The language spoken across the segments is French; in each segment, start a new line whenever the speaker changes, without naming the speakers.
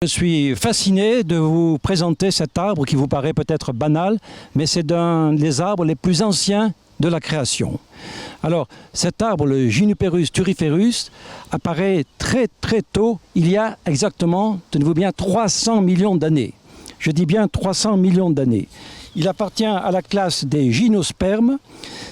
Je suis fasciné de vous présenter cet arbre qui vous paraît peut-être banal, mais c'est un des arbres les plus anciens de la création. Alors, cet arbre, le Juniperus turiferus, apparaît très tôt, il y a exactement, tenez-vous bien, 300 millions d'années. Je dis bien 300 millions d'années. Il appartient à la classe des gymnospermes.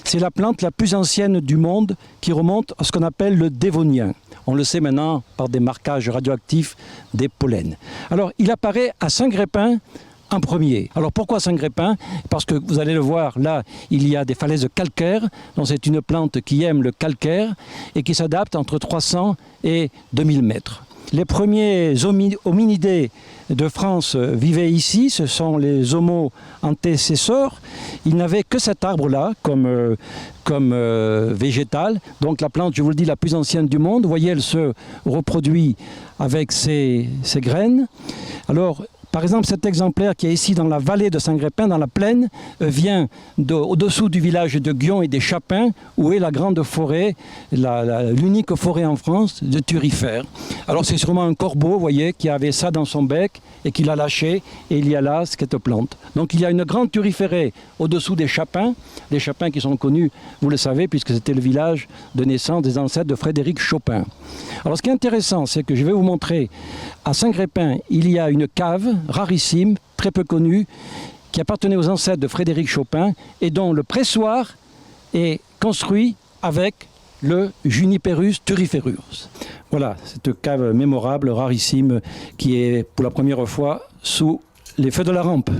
C'est la plante la plus ancienne du monde qui remonte à ce qu'on appelle le Dévonien. On le sait maintenant par des marquages radioactifs des pollens. Alors, il apparaît à Saint-Grépin en premier. Alors, pourquoi Saint-Grépin? Parce que vous allez le voir, là, il y a des falaises calcaires. Donc, c'est une plante qui aime le calcaire et qui s'adapte entre 300 et 2000 mètres. Les premiers hominidés de France vivaient ici, ce sont les homo antécesseurs. Ils n'avaient que cet arbre-là comme végétal. Donc la plante, je vous le dis, la plus ancienne du monde. Vous voyez, elle se reproduit avec ses graines. Alors, par exemple, cet exemplaire qui est ici dans la vallée de Saint-Grépin, dans la plaine, vient au-dessous du village de Guyon et des Chapins, où est la grande forêt, l'unique forêt en France de thurifères. Alors c'est sûrement un corbeau, vous voyez, qui avait ça dans son bec et qui l'a lâché, et il y a là cette plante. Donc il y a une grande thuriféraie au-dessous des Chapins qui sont connus, vous le savez, puisque c'était le village de naissance des ancêtres de Frédéric Chopin. Alors ce qui est intéressant, c'est que je vais vous montrer, à Saint-Grépin, il y a une cave rarissime, très peu connue, qui appartenait aux ancêtres de Frédéric Chopin et dont le pressoir est construit avec le Juniperus turiferus. Voilà, cette cave mémorable, rarissime, qui est pour la première fois sous les feux de la rampe.